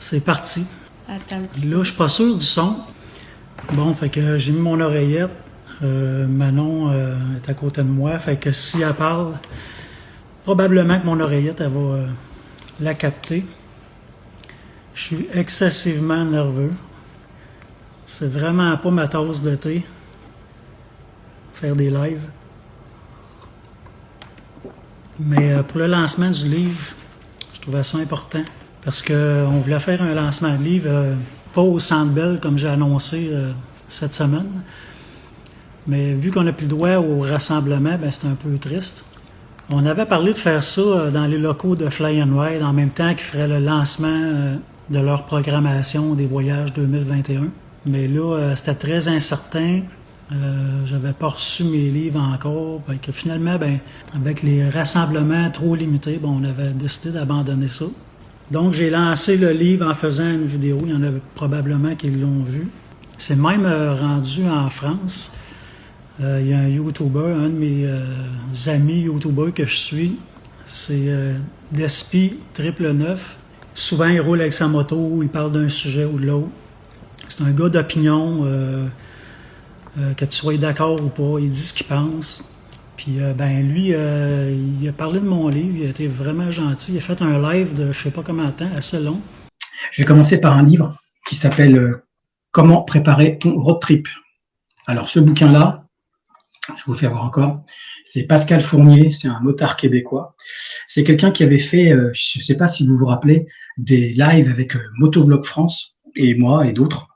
C'est parti. Attends un petit Là, je suis pas sûr du son. Bon, fait que j'ai mis mon oreillette. Manon est à côté de moi. Fait que si elle parle, probablement que mon oreillette, elle va la capter. Je suis excessivement nerveux. C'est vraiment pas ma tasse de thé. Faire des lives. Mais pour le lancement du livre, je trouvais ça important. Parce qu'on voulait faire un lancement de livre, pas au Centre Bell comme j'ai annoncé cette semaine. Mais vu qu'on n'a plus le droit au rassemblement, ben c'est un peu triste. On avait parlé de faire ça dans les locaux de Fly and Ride en même temps qu'ils feraient le lancement de leur programmation des voyages 2021. Mais là, c'était très incertain. J'avais pas reçu mes livres encore. Que finalement, avec les rassemblements trop limités, on avait décidé d'abandonner ça. Donc, j'ai lancé le livre en faisant une vidéo. Il y en a probablement qui l'ont vu. C'est même rendu en France. Il y a un YouTuber, un de mes amis YouTubers que je suis. C'est Despi999. Souvent, il roule avec sa moto, il parle d'un sujet ou de l'autre. C'est un gars d'opinion, que tu sois d'accord ou pas, il dit ce qu'il pense. Puis, lui, il a parlé de mon livre, il a été vraiment gentil. Il a fait un live de je sais pas combien de temps, assez long. Je vais commencer par un livre qui s'appelle Comment préparer ton road trip. Alors, ce bouquin-là, je vous fais voir encore, c'est Pascal Fournier, c'est un motard québécois. C'est quelqu'un qui avait fait, je ne sais pas si vous vous rappelez, des lives avec Motovlog France et moi et d'autres,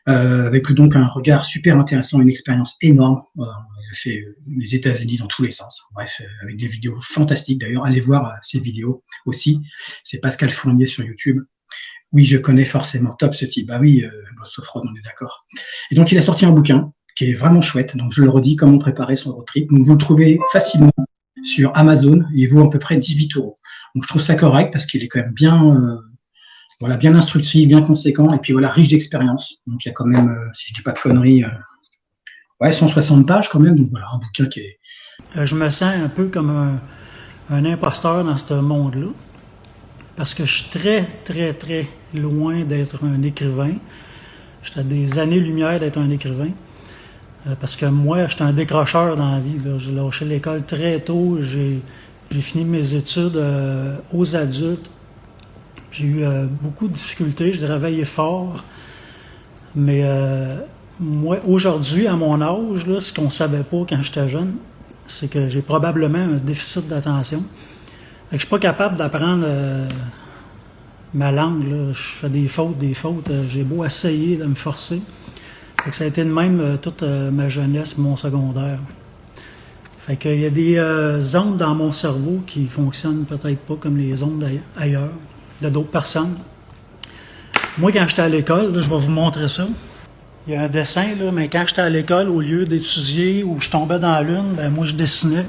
avec donc un regard super intéressant, une expérience énorme. Il a fait les États-Unis dans tous les sens. Bref, avec des vidéos fantastiques. D'ailleurs, allez voir ces vidéos aussi. C'est Pascal Fournier sur YouTube. Oui, je connais forcément top ce type. Bah oui, Ghost of Road, on est d'accord. Et donc, il a sorti un bouquin qui est vraiment chouette. Donc, je le redis, comment préparer son road trip. Donc, vous le trouvez facilement sur Amazon. Il vaut à peu près 18 €. Donc, je trouve ça correct parce qu'il est quand même bien, bien instructif, bien conséquent. Et puis, voilà, riche d'expérience. Donc, il y a quand même, si je dis pas de conneries, 160 pages quand même. Donc, voilà, un bouquin qui est... Je me sens un peu comme un imposteur dans ce monde-là. Parce que je suis très, très, très loin d'être un écrivain. Je suis à des années-lumière d'être un écrivain. Parce que moi, j'étais un décrocheur dans la vie. Là. J'ai lâché l'école très tôt. J'ai fini mes études aux adultes. J'ai eu beaucoup de difficultés. J'ai travaillé fort. Mais moi, aujourd'hui, à mon âge, là, ce qu'on ne savait pas quand j'étais jeune, c'est que j'ai probablement un déficit d'attention. Je ne suis pas capable d'apprendre ma langue. Là. Je fais des fautes. J'ai beau essayer de me forcer. Ça a été de même toute ma jeunesse, mon secondaire. Fait qu'il y a des ondes dans mon cerveau qui fonctionnent peut-être pas comme les ondes ailleurs, de d'autres personnes. Moi, quand j'étais à l'école, là, je vais vous montrer ça. Il y a un dessin, là, mais quand j'étais à l'école, au lieu d'étudier ou je tombais dans la lune, moi, je dessinais.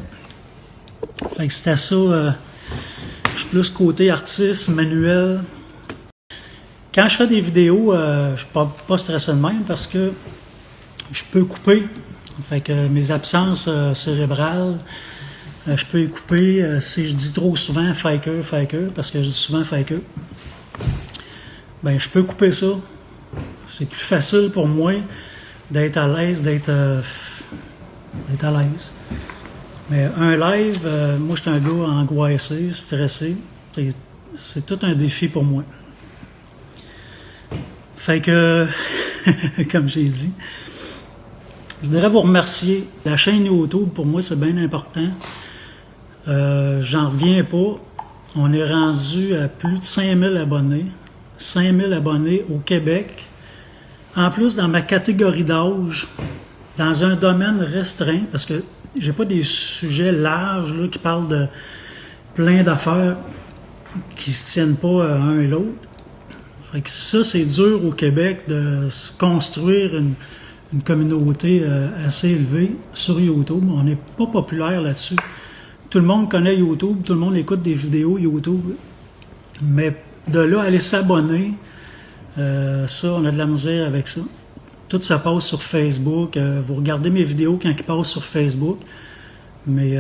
Fait que c'était ça. Je suis plus côté artiste, manuel. Quand je fais des vidéos, je ne suis pas stressé de même parce que je peux couper. Fait que mes absences cérébrales, je peux y couper. Si je dis trop souvent faker, parce que je dis souvent faker, je peux couper ça. C'est plus facile pour moi d'être à l'aise, d'être à l'aise. Mais un live, moi je suis un gars angoissé, stressé. C'est tout un défi pour moi. Fait que, comme j'ai dit, je voudrais vous remercier. La chaîne YouTube, pour moi, c'est bien important. J'en reviens pas. On est rendu à plus de 5000 abonnés. 5000 abonnés au Québec. En plus, dans ma catégorie d'âge, dans un domaine restreint, parce que j'ai pas des sujets larges là, qui parlent de plein d'affaires qui se tiennent pas un et l'autre. Fait que ça, c'est dur au Québec de se construire une communauté assez élevée sur YouTube. On n'est pas populaire là-dessus. Tout le monde connaît YouTube, tout le monde écoute des vidéos YouTube. Mais de là à aller s'abonner, ça, on a de la misère avec ça. Tout se passe sur Facebook. Vous regardez mes vidéos quand ils passent sur Facebook. Mais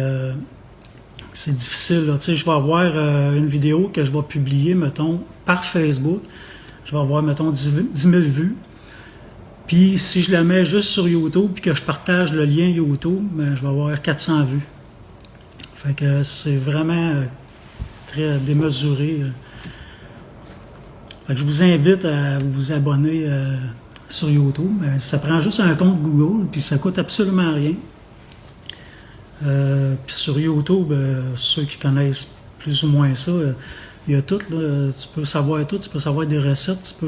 c'est difficile. Là. Je vais avoir une vidéo que je vais publier, mettons, par Facebook. je vais avoir, mettons, 10 000 vues. Puis si je la mets juste sur YouTube puis que je partage le lien YouTube, ben, je vais avoir 400 vues. Fait que c'est vraiment très démesuré. Fait que je vous invite à vous abonner sur YouTube. Ça prend juste un compte Google, puis ça coûte absolument rien. Puis sur YouTube, ceux qui connaissent plus ou moins ça, il y a tout, là. Tu peux savoir tout, tu peux savoir des recettes, tu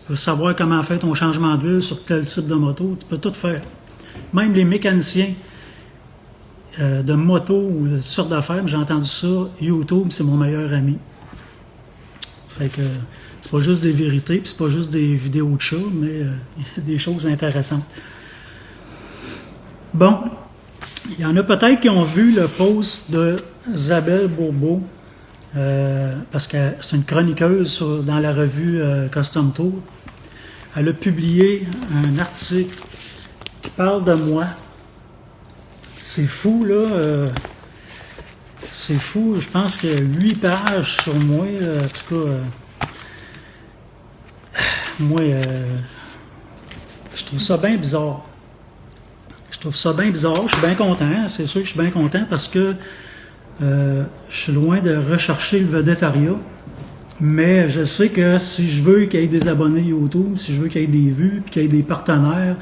peux savoir comment faire ton changement d'huile sur tel type de moto, tu peux tout faire. Même les mécaniciens de moto ou de toutes sortes d'affaires, j'ai entendu ça, YouTube, c'est mon meilleur ami. Fait que c'est pas juste des vérités, puis c'est pas juste des vidéos de chats, mais il y a des choses intéressantes. Bon, il y en a peut-être qui ont vu le post de Isabelle Bourbeau, parce que c'est une chroniqueuse dans la revue Custom Tour. Elle a publié un article qui parle de moi. C'est fou, là. C'est fou. Je pense qu'il y a 8 pages sur moi. En tout cas, moi, je trouve ça bien bizarre. Je trouve ça bien bizarre. Je suis bien content. C'est sûr que je suis bien content parce que je suis loin de rechercher le vedettariat. Mais je sais que si je veux qu'il y ait des abonnés YouTube, si je veux qu'il y ait des vues, puis qu'il y ait des partenaires,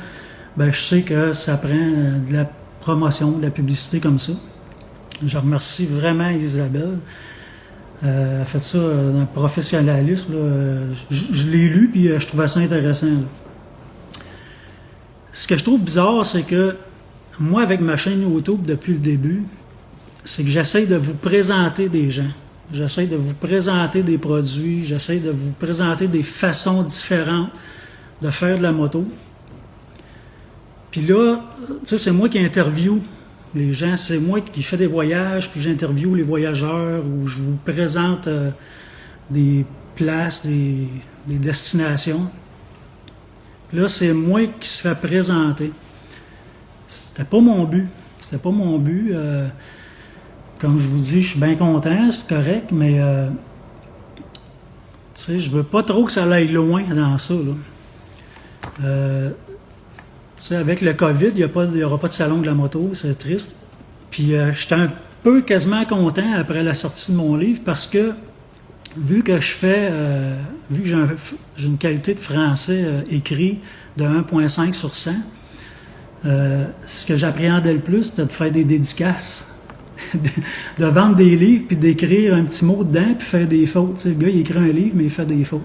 ben je sais que ça prend de la promotion, de la publicité comme ça. Je remercie vraiment Isabelle. Elle a fait ça dans le professionnalisme. Je l'ai lu, puis je trouvais ça intéressant. Là. Ce que je trouve bizarre, c'est que moi, avec ma chaîne YouTube depuis le début, c'est que j'essaie de vous présenter des gens. J'essaie de vous présenter des produits. J'essaie de vous présenter des façons différentes de faire de la moto. Puis là, tu sais, c'est moi qui interviewe les gens. C'est moi qui fais des voyages, puis j'interviewe les voyageurs, ou je vous présente des places, des destinations. Là, c'est moi qui se fait présenter. C'était pas mon but. C'était pas mon but. Comme je vous dis, je suis bien content, c'est correct, mais tu sais, je veux pas trop que ça aille loin dans ça, là. Tu sais, avec le COVID, il n'y aura pas de salon de la moto, c'est triste. Puis j'étais un peu quasiment content après la sortie de mon livre parce que vu que j'ai une qualité de français écrit de 1.5 sur 100, ce que j'appréhendais le plus, c'était de faire des dédicaces. de vendre des livres, puis d'écrire un petit mot dedans, puis faire des fautes. Tu sais, le gars, il écrit un livre, mais il fait des fautes.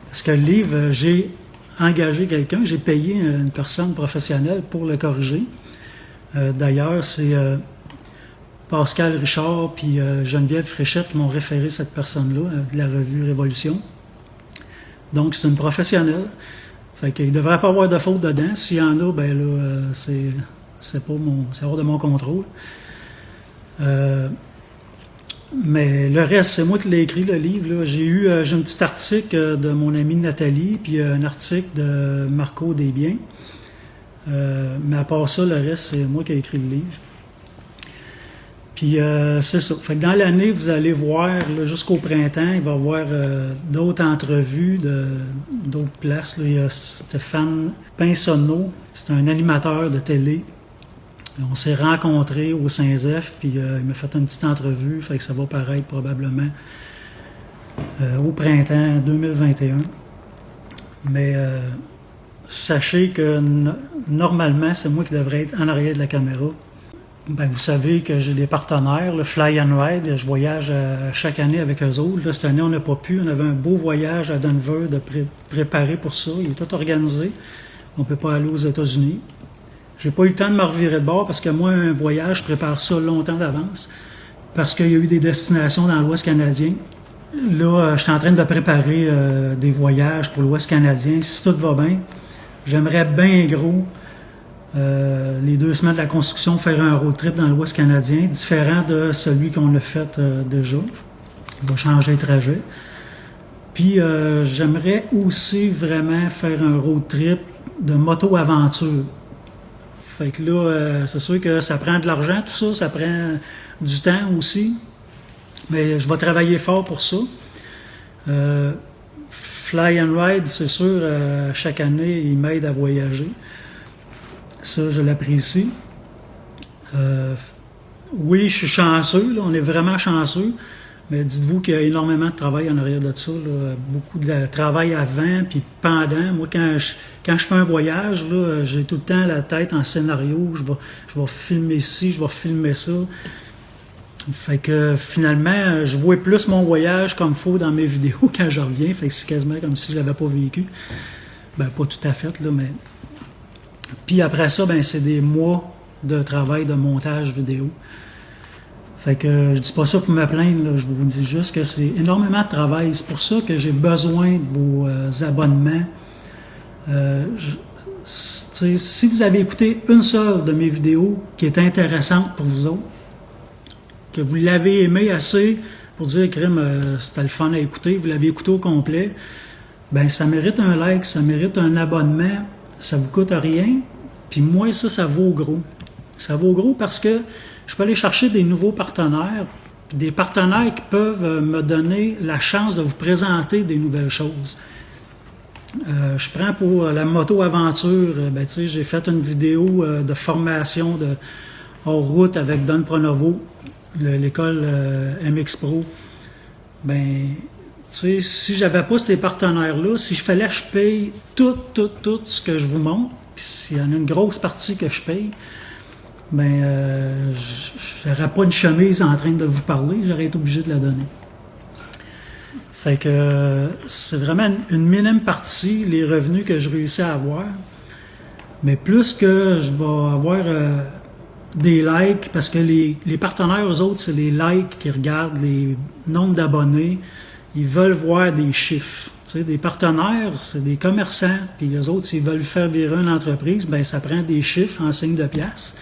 Parce que le livre, j'ai engagé quelqu'un, j'ai payé une personne professionnelle pour le corriger. D'ailleurs, c'est Pascal Richard puis Geneviève Fréchette qui m'ont référé cette personne-là de la revue Révolution. Donc, c'est une professionnelle. Fait qu'il ne devrait pas avoir de faute dedans. S'il y en a, ben là, c'est hors de mon contrôle. Mais le reste, c'est moi qui l'ai écrit, le livre. Là. J'ai un petit article de mon amie Nathalie, puis un article de Marco Desbiens. Mais à part ça, le reste, c'est moi qui ai écrit le livre. Puis c'est ça. Fait que dans l'année, vous allez voir, là, jusqu'au printemps, il va y avoir d'autres entrevues d'autres places. Là. Il y a Stéphane Pinsonneau, c'est un animateur de télé. On s'est rencontrés au Saint-Zeph, puis il m'a fait une petite entrevue, fait que ça va paraître probablement au printemps 2021. Mais sachez que normalement, c'est moi qui devrais être en arrière de la caméra. Ben, vous savez que j'ai des partenaires, le Fly and Ride, je voyage chaque année avec eux autres. Là, cette année, on n'a pas pu. On avait un beau voyage à Denver de préparer pour ça. Il est tout organisé. On ne peut pas aller aux États-Unis. J'ai pas eu le temps de me revirer de bord parce que moi, un voyage, je prépare ça longtemps d'avance parce qu'il y a eu des destinations dans l'Ouest canadien. Là, je suis en train de préparer des voyages pour l'Ouest canadien. Si tout va bien, j'aimerais bien gros les 2 semaines de la construction faire un road trip dans l'Ouest canadien, différent de celui qu'on a fait déjà. Il va changer de trajet. Puis, j'aimerais aussi vraiment faire un road trip de moto-aventure. Fait que là, c'est sûr que ça prend de l'argent, tout ça, ça prend du temps aussi. Mais je vais travailler fort pour ça. Fly and Ride, c'est sûr, chaque année, il m'aide à voyager. Ça, je l'apprécie. Oui, je suis chanceux, là, on est vraiment chanceux, mais dites-vous qu'il y a énormément de travail en arrière de ça, là, beaucoup de travail avant puis pendant. Moi, quand je fais un voyage, là, j'ai tout le temps la tête en scénario, je vais filmer ci, je vais filmer ça. Fait que finalement, je vois plus mon voyage comme faut dans mes vidéos quand je reviens, fait que c'est quasiment comme si je l'avais pas vécu. Ben, pas tout à fait, là, mais... Puis après ça, ben c'est des mois de travail de montage vidéo. Fait que je dis pas ça pour me plaindre, là, je vous dis juste que c'est énormément de travail. C'est pour ça que j'ai besoin de vos abonnements. Si vous avez écouté une seule de mes vidéos qui est intéressante pour vous autres, que vous l'avez aimé assez pour dire que c'était le fun à écouter, vous l'avez écouté au complet, ben ça mérite un like, ça mérite un abonnement, ça vous coûte rien. Puis moi, ça vaut gros. Ça vaut gros parce que je peux aller chercher des nouveaux partenaires, des partenaires qui peuvent me donner la chance de vous présenter des nouvelles choses. Je prends pour la moto-aventure, ben, tu sais, j'ai fait une vidéo de formation de hors route avec Don Pronovo, l'école MX Pro. Ben, tu sais, si j'avais pas ces partenaires-là, si je fallait que je paye tout ce que je vous montre, puis s'il y en a une grosse partie que je paye, ben, j'aurais pas une chemise en train de vous parler, j'aurais été obligé de la donner. Fait que c'est vraiment une minime partie, les revenus que je réussis à avoir. Mais plus que je vais avoir des likes, parce que les partenaires, eux autres, c'est les likes qui regardent, les nombres d'abonnés. Ils veulent voir des chiffres. Tu sais, des partenaires, c'est des commerçants, puis eux autres, s'ils veulent faire virer une entreprise, ben ça prend des chiffres en signe de pièce.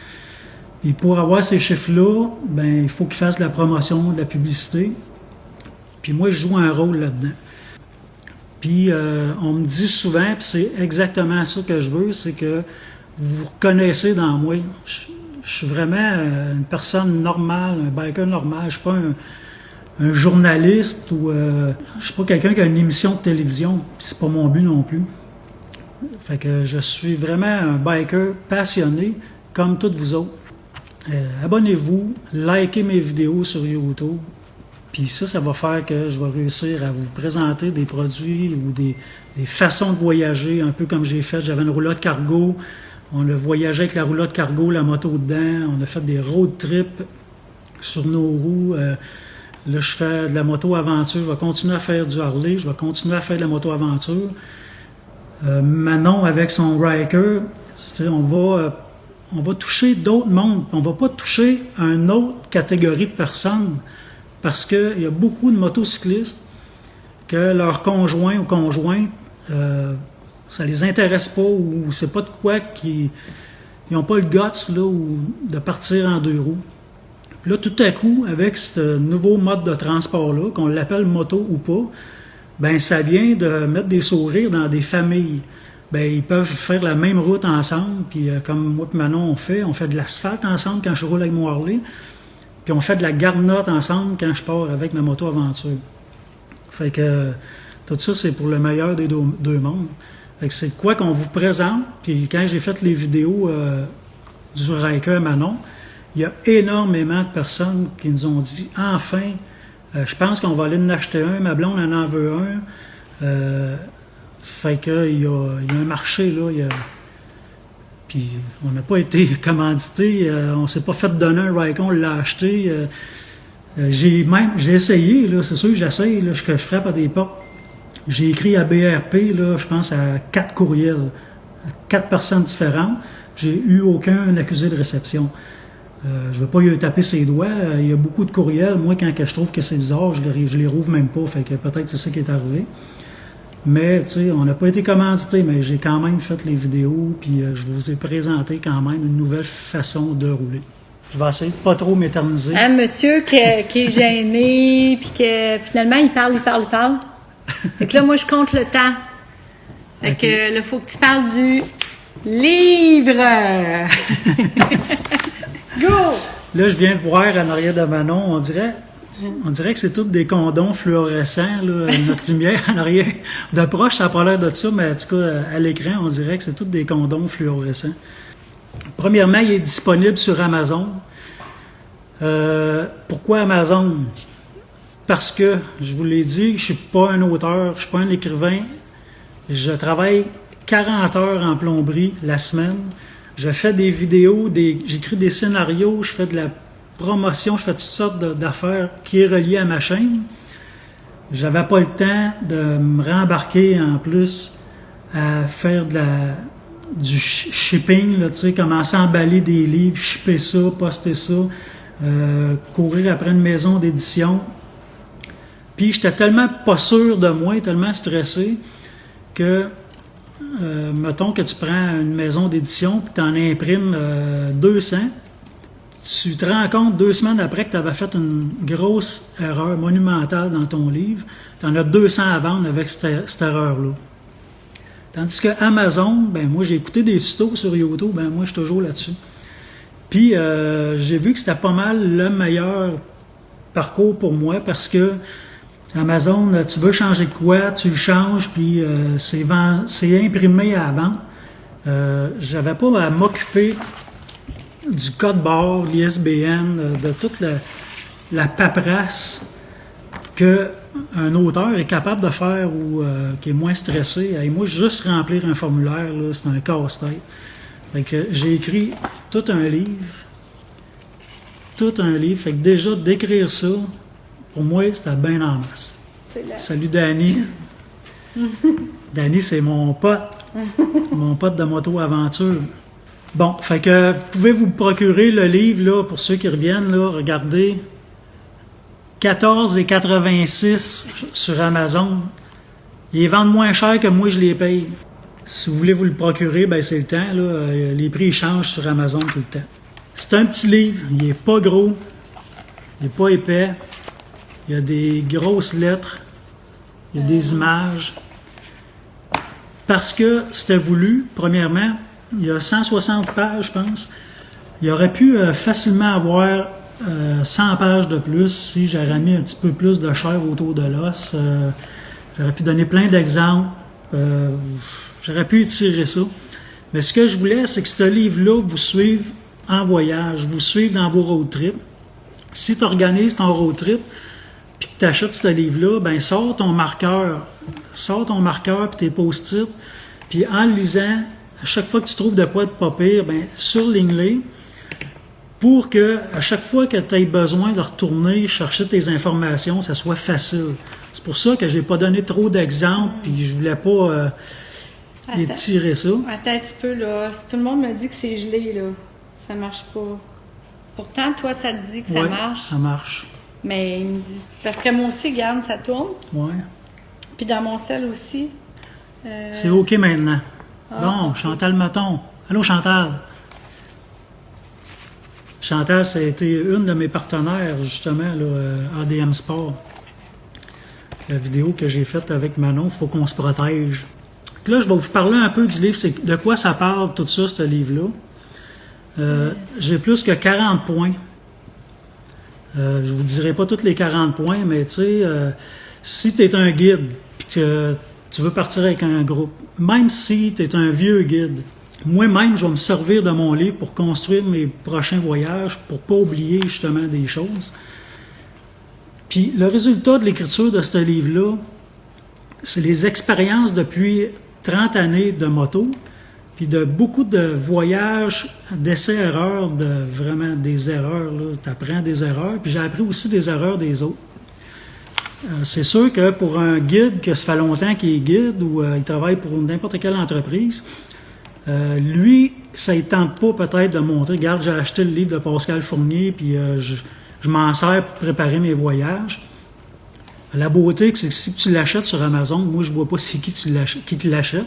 Et pour avoir ces chiffres-là, ben il faut qu'ils fassent de la promotion, de la publicité. Puis moi, je joue un rôle là-dedans. Puis on me dit souvent, puis c'est exactement ça que je veux, c'est que vous reconnaissez dans moi. Je suis vraiment une personne normale, un biker normal. Je suis pas un journaliste ou je suis pas quelqu'un qui a une émission de télévision. C'est pas mon but non plus. Fait que je suis vraiment un biker passionné, comme toutes vous autres. Abonnez-vous, likez mes vidéos sur YouTube. Puis ça va faire que je vais réussir à vous présenter des produits ou des façons de voyager, un peu comme j'ai fait. J'avais une roulotte cargo. On a voyagé avec la roulotte cargo, la moto dedans. On a fait des road trips sur nos roues. Là, je fais de la moto-aventure. Je vais continuer à faire du Harley. Je vais continuer à faire de la moto-aventure. Manon, avec son Riker, on va toucher d'autres mondes. On ne va pas toucher une autre catégorie de personnes parce qu'il y a beaucoup de motocyclistes que leur conjoint ou conjointe, ça les intéresse pas ou c'est pas de quoi qu'ils n'ont pas le guts là, ou de partir en deux roues. Puis là, tout à coup, avec ce nouveau mode de transport-là, qu'on l'appelle moto ou pas, ben ça vient de mettre des sourires dans des familles. Ben ils peuvent faire la même route ensemble, puis comme moi et Manon on fait de l'asphalte ensemble quand je roule avec mon Harley, puis on fait de la garnotte ensemble quand je pars avec ma moto-aventure. Fait que tout ça, c'est pour le meilleur des deux mondes. Fait que c'est quoi qu'on vous présente, puis quand j'ai fait les vidéos du Riker Manon, il y a énormément de personnes qui nous ont dit « Enfin, je pense qu'on va aller en acheter un, ma blonde en veut un. » Fait que il y a un marché, là, puis on n'a pas été commandité, on s'est pas fait donner un Riker, on l'a acheté. J'ai essayé, là, c'est sûr que j'essaye, là, que je frappe à des portes. J'ai écrit à BRP, là, je pense à 4 courriels, à 4 personnes différentes. J'ai eu aucun accusé de réception. Je ne vais pas lui taper ses doigts. Il y a beaucoup de courriels. Moi, quand je trouve que c'est bizarre, je les rouvre même pas. Fait que peut-être c'est ça qui est arrivé. Mais, tu sais, on n'a pas été commandité, mais j'ai quand même fait les vidéos, puis je vous ai présenté quand même une nouvelle façon de rouler. Je vais essayer de pas trop m'éterniser. Un monsieur qui est gêné, puis que finalement, il parle. Fait que là, moi, je compte le temps. Fait que là, faut que tu parles du livre. Go! Là, je viens de voir en arrière de Manon, on dirait, On dirait que c'est tous des condoms fluorescents, là, notre lumière en arrière. De proche, ça n'a pas l'air de ça, mais en tout cas, à l'écran, on dirait que c'est tous des condoms fluorescents. Premièrement, il est disponible sur Amazon. Pourquoi Amazon? Parce que, je vous l'ai dit, je ne suis pas un auteur, je ne suis pas un écrivain. Je travaille 40 heures en plomberie la semaine. Je fais des vidéos, j'écris des scénarios, je fais de la promotion, je fais toutes sortes d'affaires qui est reliées à ma chaîne. J'avais pas le temps de me rembarquer en plus à faire du shipping, là, tu sais, commencer à emballer des livres, shipper ça, poster ça, courir après une maison d'édition. Puis j'étais tellement pas sûr de moi, tellement stressé que mettons que tu prends une maison d'édition et tu en imprimes 200, tu te rends compte 2 semaines après que tu avais fait une grosse erreur monumentale dans ton livre, tu en as 200 à vendre avec cette erreur-là. Tandis que Amazon, ben moi j'ai écouté des tutos sur YouTube, ben moi je suis toujours là-dessus. Puis j'ai vu que c'était pas mal le meilleur parcours pour moi parce que Amazon, tu veux changer de quoi, tu le changes, puis c'est imprimé à la vente. J'avais pas à m'occuper du code barre, l'ISBN, de toute la paperasse qu'un auteur est capable de faire ou qui est moins stressé. Et moi, juste remplir un formulaire, là, c'est un casse-tête. Fait que j'ai écrit tout un livre. Fait que déjà, d'écrire ça, pour moi, c'était bien en masse. Salut Danny. Danny, c'est mon pote. Mon pote de moto-aventure. Bon, fait que vous pouvez vous procurer le livre, là, pour ceux qui reviennent, là, regardez. 14,86 sur Amazon. Ils vendent moins cher que moi, je les paye. Si vous voulez vous le procurer, ben c'est le temps, là. Les prix changent sur Amazon tout le temps. C'est un petit livre, il n'est pas gros, il n'est pas épais. Il y a des grosses lettres, il y a des images. Parce que c'était voulu, premièrement, il y a 160 pages, je pense. Il aurait pu facilement avoir 100 pages de plus si j'aurais mis un petit peu plus de chair autour de l'os. J'aurais pu donner plein d'exemples. J'aurais pu étirer ça. Mais ce que je voulais, c'est que ce livre-là vous suive en voyage, vous suive dans vos road trips. Si tu organises ton road trip, puis que tu achètes ce livre-là, ben sors ton marqueur puis tes post-it, puis en lisant, à chaque fois que tu trouves de quoi de pas pire, ben surligne-les pour que à chaque fois que tu aies besoin de retourner chercher tes informations, ça soit facile. C'est pour ça que j'ai pas donné trop d'exemples, puis je voulais pas étirer ça. Attends un petit peu, là. Tout le monde me dit que c'est gelé, là. Ça marche pas. Pourtant, toi, ça te dit que ça marche. Ça marche. Mais ils me disent... Parce que moi aussi, regarde, ça tourne. Ouais. Puis dans mon sel aussi. C'est OK maintenant. Bon, Chantal Meton. Allô, Chantal. Chantal, ça a été une de mes partenaires, justement, là, ADM Sport. La vidéo que j'ai faite avec Manon, Faut qu'on se protège. Puis là, je vais vous parler un peu du livre. C'est de quoi ça parle, tout ça, ce livre-là. J'ai plus que 40 points. Je vous dirai pas tous les 40 points, mais tu sais, si tu es un guide et que tu veux partir avec un groupe, même si tu es un vieux guide, moi-même, je vais me servir de mon livre pour construire mes prochains voyages, pour pas oublier justement des choses. Puis le résultat de l'écriture de ce livre-là, c'est les expériences depuis 30 années de moto, puis de beaucoup de voyages, d'essais-erreurs, vraiment des erreurs. Tu apprends des erreurs, puis j'ai appris aussi des erreurs des autres. C'est sûr que pour un guide, que ça fait longtemps qu'il est guide ou il travaille pour n'importe quelle entreprise, lui, ça ne tente pas peut-être de montrer, regarde, j'ai acheté le livre de Pascal Fournier, puis je m'en sers pour préparer mes voyages. La beauté, c'est que si tu l'achètes sur Amazon, moi je ne vois pas c'est qui te l'achète.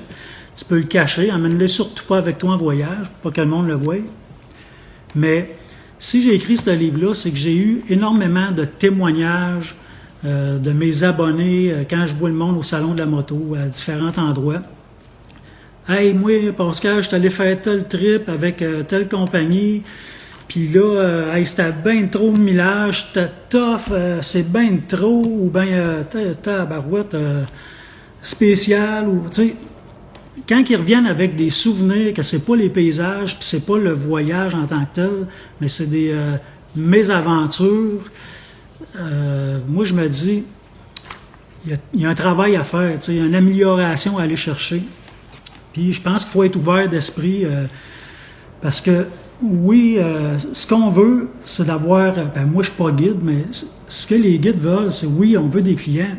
Tu peux le cacher, emmène-le surtout pas avec toi en voyage, pour pas que le monde le voie. Mais si j'ai écrit ce livre-là, c'est que j'ai eu énormément de témoignages de mes abonnés quand je vois le monde au salon de la moto à différents endroits. Hey, moi, Pascal, je suis allé faire tel trip avec telle compagnie, Puis là, hey, c'était bien trop de millage, c'était tough, c'est bien trop, ou bien tabarouette spécial, ou tu sais. Quand ils reviennent avec des souvenirs, que c'est pas les paysages, puis c'est pas le voyage en tant que tel, mais c'est des mésaventures, moi je me dis, il y a un travail à faire, tu sais, une amélioration à aller chercher. Puis je pense qu'il faut être ouvert d'esprit, parce que oui, ce qu'on veut, c'est d'avoir, moi je suis pas guide, mais ce que les guides veulent, c'est oui, on veut des clients,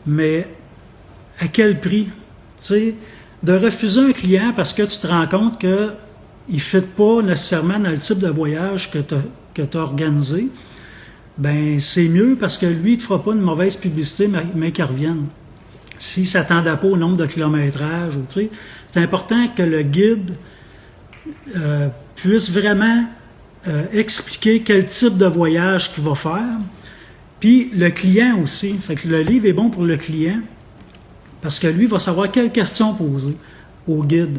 mais à quel prix? Tu sais, de refuser un client parce que tu te rends compte qu'il ne fit pas nécessairement dans le type de voyage que tu as organisé, ben c'est mieux parce que lui, il ne te fera pas une mauvaise publicité, mais qu'il revienne. S'il ne s'attendait pas au nombre de kilométrages, tu sais, c'est important que le guide puisse vraiment expliquer quel type de voyage qu'il va faire. Puis le client aussi. Fait que le livre est bon pour le client parce que lui va savoir quelles questions poser au guide.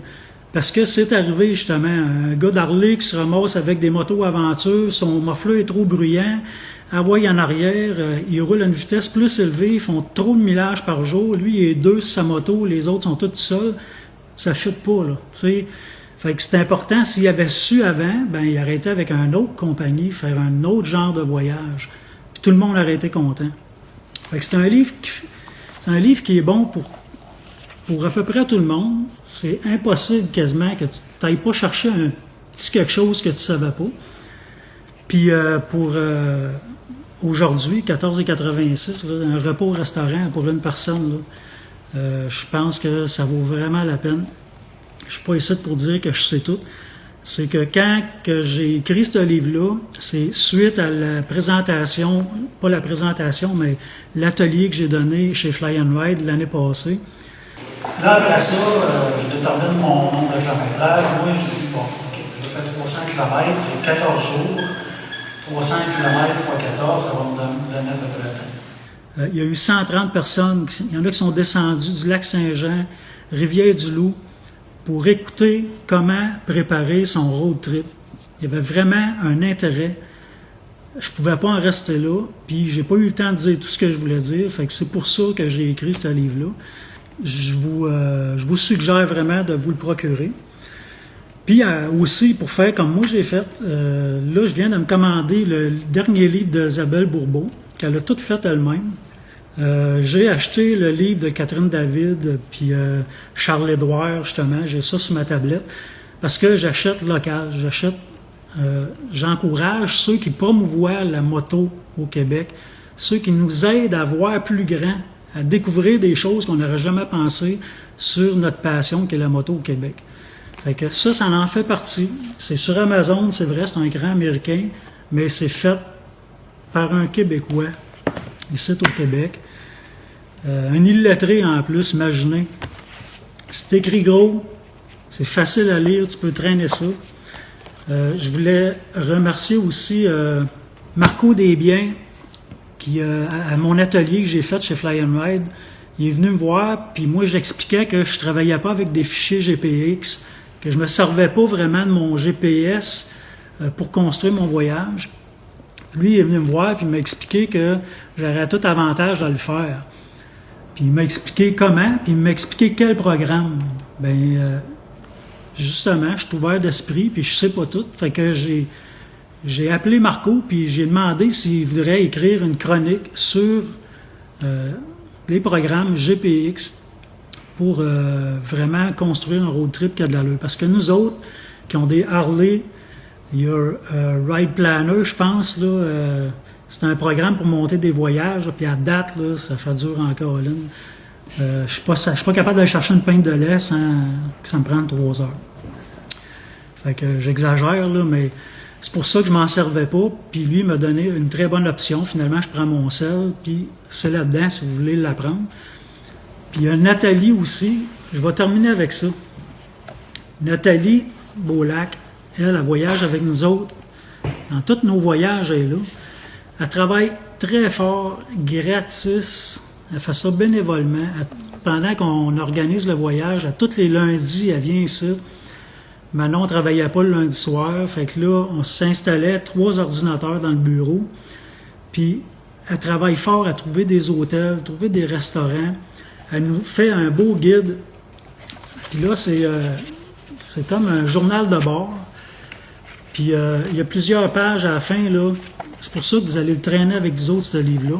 Parce que c'est arrivé justement, un gars d'Harley qui se ramasse avec des motos aventure, son muffler est trop bruyant, envoie en arrière, il roule à une vitesse plus élevée, ils font trop de millage par jour, lui il est deux sur sa moto, les autres sont tous seuls, ça ne fit pas là, tu sais. Fait que c'est important, s'il avait su avant, ben il arrêtait avec une autre compagnie, faire un autre genre de voyage. Puis tout le monde aurait été content. Fait que c'est un livre qui est bon pour à peu près tout le monde. C'est impossible quasiment que tu n'ailles pas chercher un petit quelque chose que tu ne savais pas. Puis pour aujourd'hui, 14,86 $, un repas au restaurant pour une personne, je pense que ça vaut vraiment la peine. Je ne suis pas ici pour dire que je sais tout. C'est que quand que j'ai écrit ce livre-là, c'est suite à la présentation, pas la présentation, mais l'atelier que j'ai donné chez Fly and Ride l'année passée. Là, après ça, je détermine mon nombre de kilométrages. Moi, je dis, bon, OK, j'ai fait 300 km, j'ai 14 jours. 300 km x 14, ça va me donner à peu près le temps. Il y a eu 130 personnes, il y en a qui sont descendues du lac Saint-Jean, Rivière-du-Loup, pour écouter comment préparer son road trip. Il y avait vraiment un intérêt. Je ne pouvais pas en rester là, puis j'ai pas eu le temps de dire tout ce que je voulais dire, fait que c'est pour ça que j'ai écrit ce livre-là. Je vous suggère vraiment de vous le procurer. Puis aussi, pour faire comme moi j'ai fait, là je viens de me commander le dernier livre d'Isabelle Bourbeau, qu'elle a tout fait elle-même. J'ai acheté le livre de Catherine David, puis Charles-Édouard, justement, j'ai ça sur ma tablette, parce que j'achète local, j'encourage ceux qui promouvoient la moto au Québec, ceux qui nous aident à voir plus grand, à découvrir des choses qu'on n'aurait jamais pensé sur notre passion qui est la moto au Québec. Fait que ça en fait partie. C'est sur Amazon, c'est vrai, c'est un écran américain, mais c'est fait par un Québécois, ici au Québec. Un illettré en plus, imaginez. C'est écrit gros, c'est facile à lire, tu peux traîner ça. Je voulais remercier aussi Marco Desbiens, qui, à mon atelier que j'ai fait chez Fly and Ride, il est venu me voir, puis moi j'expliquais que je ne travaillais pas avec des fichiers GPX, que je ne me servais pas vraiment de mon GPS pour construire mon voyage. Lui, il est venu me voir, puis il m'a expliqué que j'aurais tout avantage de le faire. Puis il m'a expliqué comment, puis il m'a expliqué quel programme. Justement, je suis ouvert d'esprit, puis je sais pas tout. Fait que j'ai appelé Marco, puis j'ai demandé s'il voudrait écrire une chronique sur les programmes GPX pour vraiment construire un road trip qui a de l'allure. Parce que nous autres, qui ont des Harley, il y a Ride Planner, je pense, là, c'est un programme pour monter des voyages, puis à date, là, ça fait dur encore. Je ne suis pas capable d'aller chercher une pinte de lait sans que ça me prenne 3 heures. Fait que j'exagère, là, mais c'est pour ça que je m'en servais pas. Puis lui m'a donné une très bonne option. Finalement, je prends mon sel, puis c'est là-dedans si vous voulez l'apprendre. Puis il y a Nathalie aussi. Je vais terminer avec ça. Nathalie Beaulac, elle voyage avec nous autres. Dans tous nos voyages, elle est là. Elle travaille très fort, gratis. Elle fait ça bénévolement. Pendant qu'on organise le voyage, à tous les lundis, elle vient ici, Manon ne travaillait pas le lundi soir. Fait que là, on s'installait 3 ordinateurs dans le bureau. Puis, elle travaille fort à trouver des hôtels, trouver des restaurants. Elle nous fait un beau guide. Puis là, c'est comme un journal de bord. Puis, il y a plusieurs pages à la fin, là. C'est pour ça que vous allez le traîner avec vous autres, ce livre-là.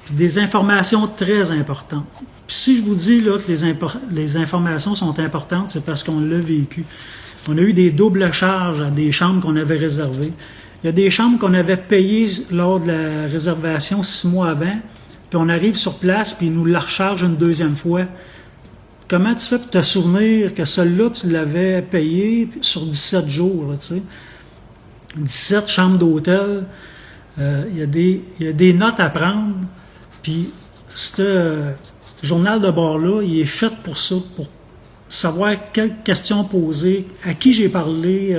Puis des informations très importantes. Puis si je vous dis là, que les informations sont importantes, c'est parce qu'on l'a vécu. On a eu des doubles charges à des chambres qu'on avait réservées. Il y a des chambres qu'on avait payées lors de la réservation 6 mois avant, puis on arrive sur place, puis ils nous la rechargent une deuxième fois. Comment tu fais pour te souvenir que celle-là, tu l'avais payée sur 17 jours, là, tu sais? 17 chambres d'hôtel, il y a des notes à prendre, puis ce journal de bord-là, il est fait pour ça, pour savoir quelles questions poser, à qui j'ai parlé,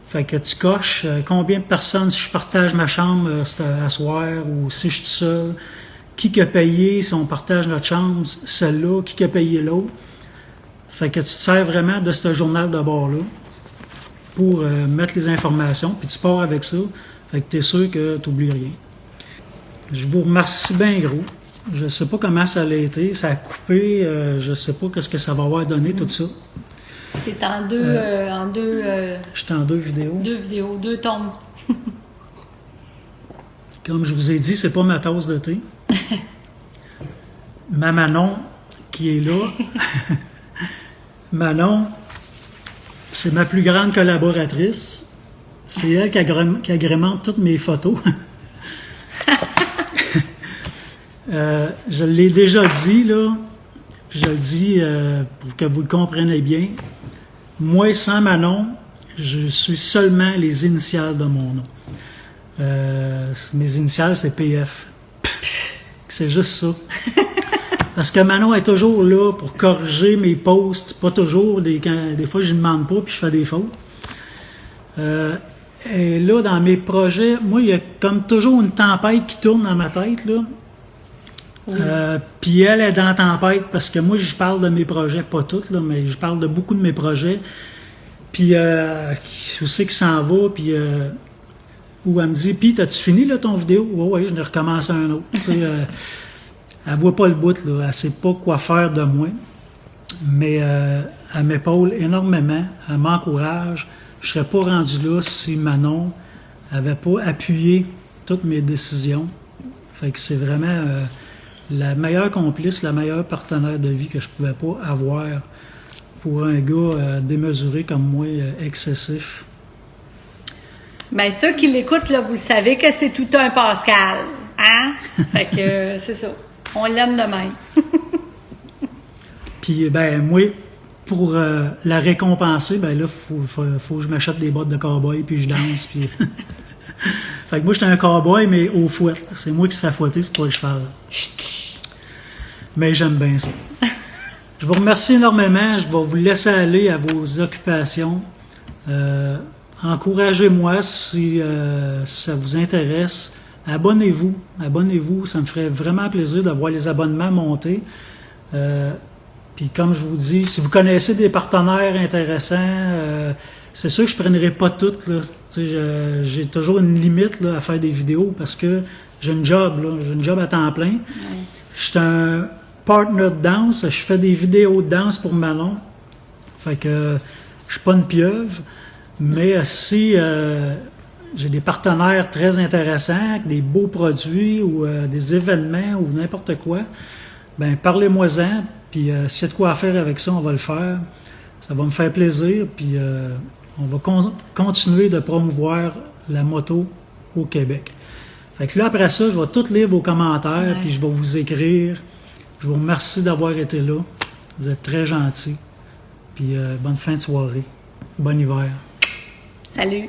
fait que tu coches combien de personnes, si je partage ma chambre à soir, ou si je suis seul, qui a payé, si on partage notre chambre, celle-là, qui a payé l'autre. Fait que tu te sers vraiment de ce journal de bord-là pour mettre les informations, puis tu pars avec ça, fait que tu es sûr que tu n'oublies rien. Je vous remercie bien gros. Je ne sais pas comment ça a été, ça a coupé, je ne sais pas qu'est-ce que ça va avoir donné, tout ça. Tu es en deux... J'étais en 2 vidéos. 2 vidéos, 2 tombes. Comme je vous ai dit, c'est pas ma tasse de thé. Ma Manon, qui est là, Manon, c'est ma plus grande collaboratrice. C'est elle qui agrémente toutes mes photos. Je l'ai déjà dit, là, puis je le dis pour que vous le compreniez bien. Moi, sans Manon, je suis seulement les initiales de mon nom. Mes initiales, c'est PF. C'est juste ça. Parce que Manon est toujours là pour corriger mes posts. Pas toujours. Des fois, je ne demande pas puis je fais des fautes. Et là, dans mes projets, moi, il y a comme toujours une tempête qui tourne dans ma tête, là. Oui. Puis elle est dans la tempête parce que moi, je parle de mes projets, pas toutes, là, mais je parle de beaucoup de mes projets. Puis, où c'est qui s'en va, puis où elle me dit, puis, t'as-tu fini là, ton vidéo? Oui, je l'ai recommencé un autre. Elle voit pas le bout, là, elle sait pas quoi faire de moi, mais elle m'épaule énormément, elle m'encourage. Je serais pas rendu là si Manon avait pas appuyé toutes mes décisions. Fait que c'est vraiment la meilleure complice, la meilleure partenaire de vie que je pouvais pas avoir pour un gars démesuré comme moi, excessif. Bien, ceux qui l'écoutent, là, vous savez que c'est tout un Pascal. Hein? Fait que c'est ça. On l'aime de même. Puis, ben, moi, pour la récompenser, ben là, faut que je m'achète des bottes de cow-boy, puis je danse, puis... Fait que moi, j'étais un cow-boy, mais au fouet. C'est moi qui se fais fouetter, c'est pas le cheval. Mais j'aime bien ça. Je vous remercie énormément. Je vais vous laisser aller à vos occupations. Encouragez-moi si ça vous intéresse. Abonnez-vous. Abonnez-vous. Ça me ferait vraiment plaisir de voir les abonnements monter. Puis comme je vous dis, si vous connaissez des partenaires intéressants, c'est sûr que je ne prendrai pas toutes. Là. J'ai toujours une limite là, à faire des vidéos parce que j'ai une job. Là. J'ai une job à temps plein. Je suis un partner de danse. Je fais des vidéos de danse pour Manon. Fait que je suis pas une pieuvre. Mais si j'ai des partenaires très intéressants, des beaux produits ou des événements ou n'importe quoi, ben parlez-moi-en. Puis s'il y a de quoi à faire avec ça, on va le faire. Ça va me faire plaisir. Puis on va continuer de promouvoir la moto au Québec. Fait que là, après ça, je vais tout lire vos commentaires, puis je vais vous écrire. Je vous remercie d'avoir été là. Vous êtes très gentils. Puis bonne fin de soirée. Bon hiver. Salut.